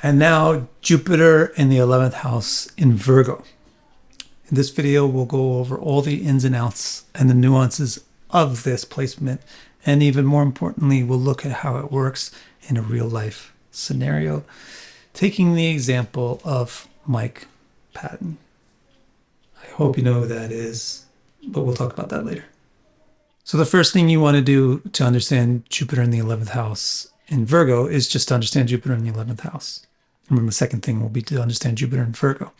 And now Jupiter in the 11th house in Virgo. In this video, we'll go over all the ins and outs and the nuances of this placement. And even more importantly, we'll look at how it works in a real life scenario, taking the example of Mike Patton. I hope you know who that is, but we'll talk about that later. So the first thing you want to do to understand Jupiter in the 11th house in Virgo is just to understand Jupiter in the 11th house. And then the second thing will be to understand Jupiter in Virgo.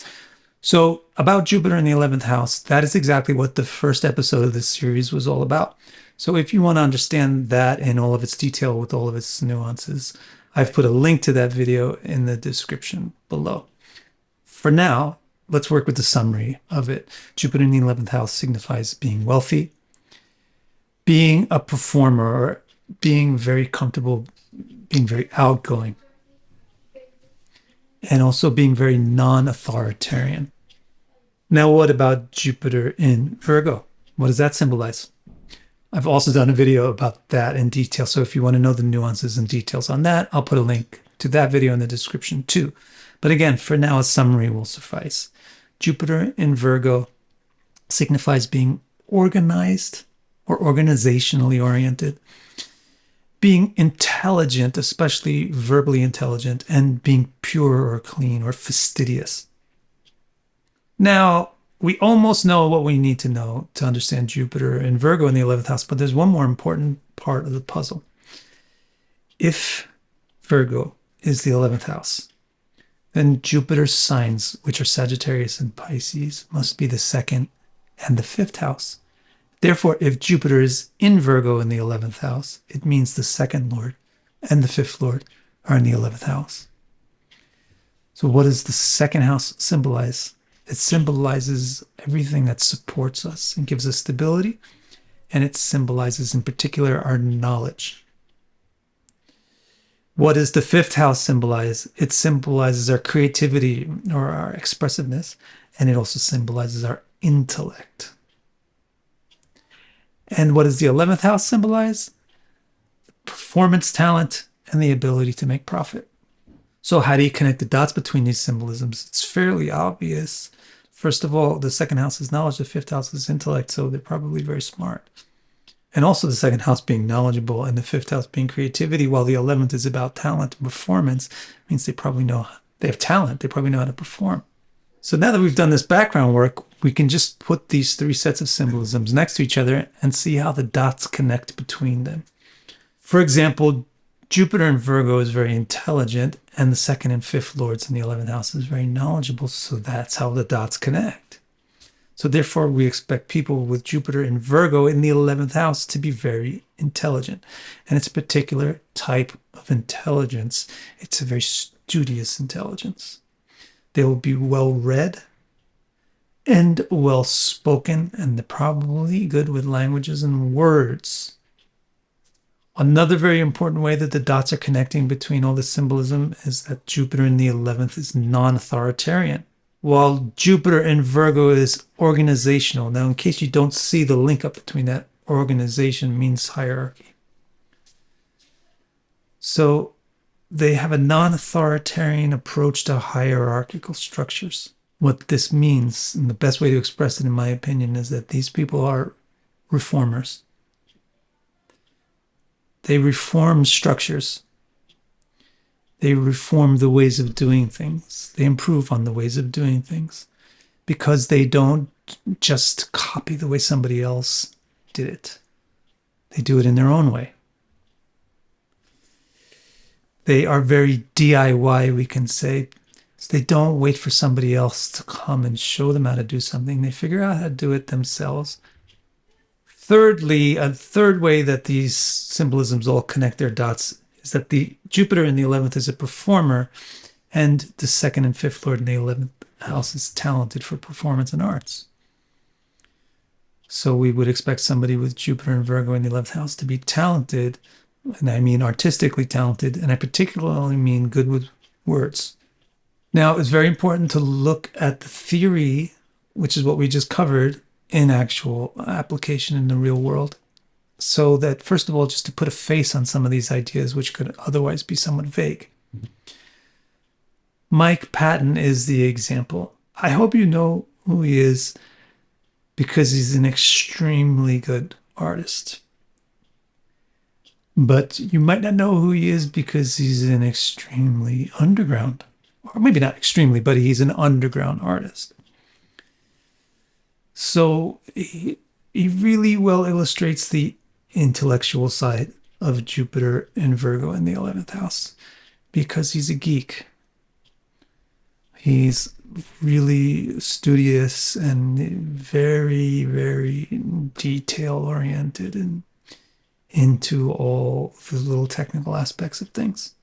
So about Jupiter in the 11th house, that is exactly what the first episode of this series was all about. So if you want to understand that in all of its detail with all of its nuances, I've put a link to that video in the description below. For now, let's work with the summary of it. Jupiter in the 11th house signifies being wealthy, being a performer, or being very comfortable, being very outgoing, and also being very non-authoritarian. Now, what about Jupiter in Virgo? What does that symbolize? I've also done a video about that in detail, so if you want to know the nuances and details on that, I'll put a link to that video in the description too. But again, for now, a summary will suffice. Jupiter in Virgo signifies being organized or organizationally oriented, being intelligent, especially verbally intelligent, and being pure or clean or fastidious. Now, we almost know what we need to know to understand Jupiter in Virgo in the 11th house, but there's one more important part of the puzzle. If Virgo is the 11th house, then Jupiter's signs, which are Sagittarius and Pisces, must be the 2nd and the 5th house. Therefore, if Jupiter is in Virgo in the 11th house, it means the 2nd Lord and the 5th Lord are in the 11th house. So what does the 2nd house symbolize? It symbolizes everything that supports us and gives us stability, and it symbolizes in particular our knowledge. What does the 5th house symbolize? It symbolizes our creativity or our expressiveness, and it also symbolizes our intellect. And what does the 11th house symbolize? Performance, talent, and the ability to make profit. So how do you connect the dots between these symbolisms? It's fairly obvious. First of all, the 2nd house is knowledge, the 5th house is intellect, so they're probably very smart. And also the 2nd house being knowledgeable and the 5th house being creativity, while the 11th is about talent and performance, means they probably know, they have talent, they probably know how to perform. So now that we've done this background work, we can just put these 3 sets of symbolisms next to each other and see how the dots connect between them. For example, Jupiter in Virgo is very intelligent, and the 2nd and 5th lords in the 11th house is very knowledgeable, so that's how the dots connect. So therefore, we expect people with Jupiter in Virgo in the 11th house to be very intelligent. And it's a particular type of intelligence. It's a very studious intelligence. They will be well-read and well-spoken, and they're probably good with languages and words. Another very important way that the dots are connecting between all this symbolism is that Jupiter in the 11th is non-authoritarian, while Jupiter in Virgo is organizational. Now, in case you don't see the link up between that, organization means hierarchy. So they have a non-authoritarian approach to hierarchical structures. What this means, and the best way to express it in my opinion, is that these people are reformers. They reform structures. They reform the ways of doing things. They improve on the ways of doing things because they don't just copy the way somebody else did it. They do it in their own way. They are very DIY, we can say. So they don't wait for somebody else to come and show them how to do something. They figure out how to do it themselves. Thirdly, a third way that these symbolisms all connect their dots is that the Jupiter in the 11th is a performer, and the 2nd and 5th lord in the 11th house is talented for performance and arts. So we would expect somebody with Jupiter and Virgo in the 11th house to be talented, and I mean artistically talented, and I particularly mean good with words. Now, it's very important to look at the theory, which is what we just covered, in actual application in the real world. So that, first of all, just to put a face on some of these ideas, which could otherwise be somewhat vague. Mike Patton is the example. I hope you know who he is because he's an extremely good artist. But you might not know who he is because he's an extremely underground, or maybe not extremely, but he's an underground artist. So he really well illustrates the intellectual side of Jupiter in Virgo in the 11th house because he's a geek. He's really studious and very, very detail oriented and into all the little technical aspects of things.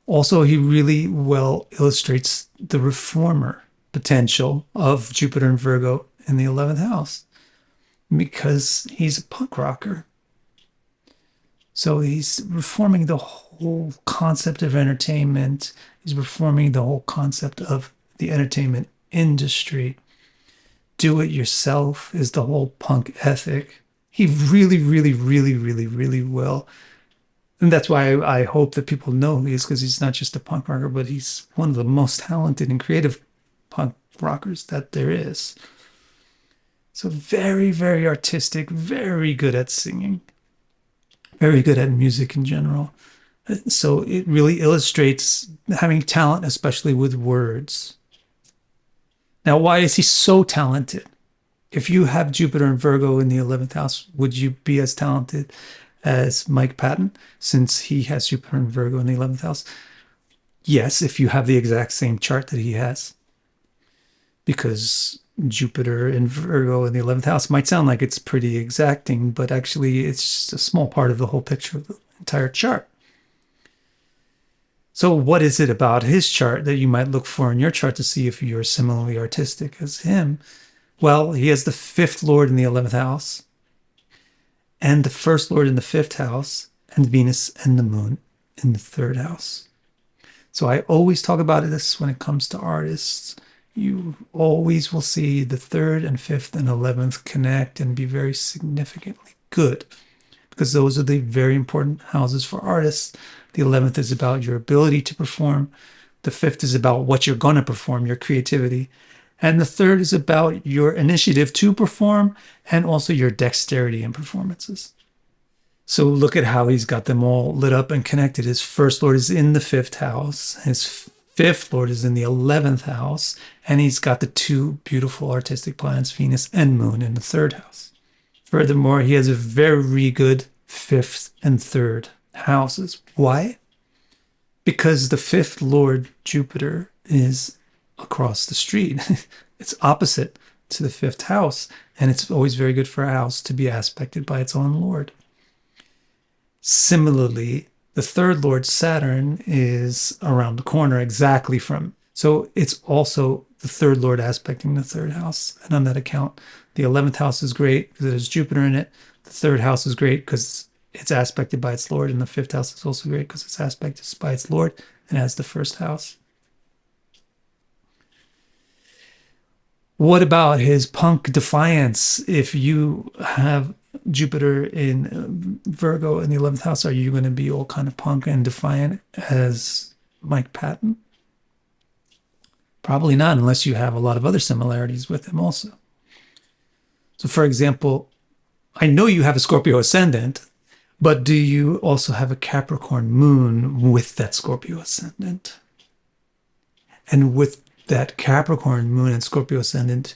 Also, he really well illustrates the reformer potential of Jupiter and Virgo in the 11th house because he's a punk rocker. So he's reforming the whole concept of entertainment. He's reforming the whole concept of the entertainment industry. Do it yourself is the whole punk ethic. He really, really, really, really, really will. And that's why I hope that people know who he is, because he's not just a punk rocker, but he's one of the most talented and creative punk rockers that there is. So very, very artistic, very good at singing, very good at music in general. So it really illustrates having talent, especially with words. Now, why is he so talented? If you have Jupiter and Virgo in the 11th house, would you be as talented as Mike Patton, since he has Jupiter and Virgo in the 11th house? Yes, if you have the exact same chart that he has. Because Jupiter and Virgo in the 11th house might sound like it's pretty exacting, but actually it's just a small part of the whole picture of the entire chart. So what is it about his chart that you might look for in your chart to see if you're similarly artistic as him? Well, he has the fifth lord in the 11th house, and the first lord in the fifth house, and Venus and the moon in the third house. So I always talk about this when it comes to artists. You always will see the third and fifth and 11th connect and be very significantly good, because those are the very important houses for artists. The 11th is about your ability to perform. The fifth is about what you're going to perform, your creativity. And the third is about your initiative to perform and also your dexterity in performances. So look at how he's got them all lit up and connected. His first lord is in the fifth house. His fifth lord is in the 11th house. And he's got the two beautiful artistic planets, Venus and Moon, in the third house. Furthermore, he has a very good fifth and third houses. Why? Because the fifth lord, Jupiter, is across the street. It's opposite to the fifth house, and it's always very good for a house to be aspected by its own lord. Similarly, the third lord, Saturn, is around the corner exactly from. So it's also the third lord aspecting the third house. And on that account, the 11th house is great because it has Jupiter in it. The third house is great because it's aspected by its lord. And the fifth house is also great because it's aspected by its lord and has the first house. What about his punk defiance? If you have Jupiter in Virgo in the 11th house, are you going to be all kind of punk and defiant as Mike Patton? Probably not, unless you have a lot of other similarities with him also. So for example, I know you have a Scorpio ascendant, but do you also have a Capricorn moon with that Scorpio ascendant? And with that Capricorn moon and Scorpio ascendant,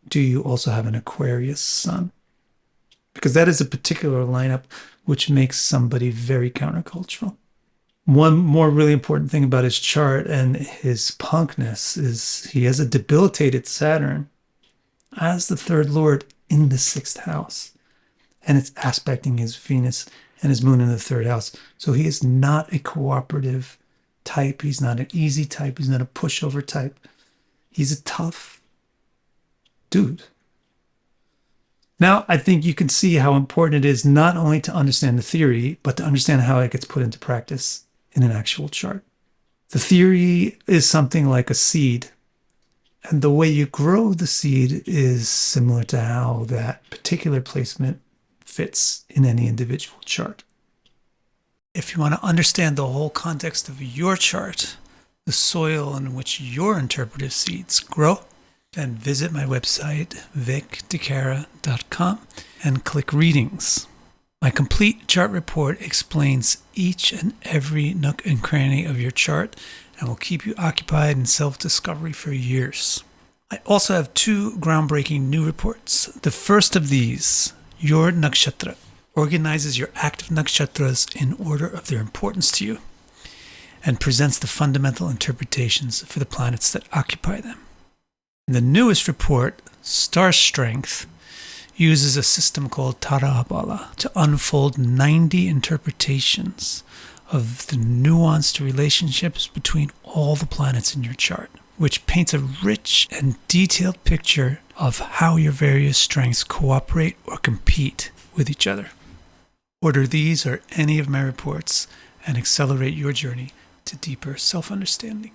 do you also have an Aquarius sun? Because that is a particular lineup which makes somebody very countercultural. One more really important thing about his chart and his punkness is he has a debilitated Saturn as the third lord in the sixth house. And it's aspecting his Venus and his moon in the third house. So he is not a cooperative type. He's not an easy type. He's not a pushover type. He's a tough dude. Now, I think you can see how important it is not only to understand the theory, but to understand how it gets put into practice in an actual chart. The theory is something like a seed. And the way you grow the seed is similar to how that particular placement fits in any individual chart. If you want to understand the whole context of your chart, the soil in which your interpretive seeds grow, then visit my website, vicdecara.com, and click Readings. My complete chart report explains each and every nook and cranny of your chart and will keep you occupied in self-discovery for years. I also have 2 groundbreaking new reports. The first of these, Your Nakshatra, organizes your active nakshatras in order of their importance to you and presents the fundamental interpretations for the planets that occupy them. The newest report, Star Strength, uses a system called Tara-Bala to unfold 90 interpretations of the nuanced relationships between all the planets in your chart, which paints a rich and detailed picture of how your various strengths cooperate or compete with each other. Order these or any of my reports and accelerate your journey to deeper self-understanding.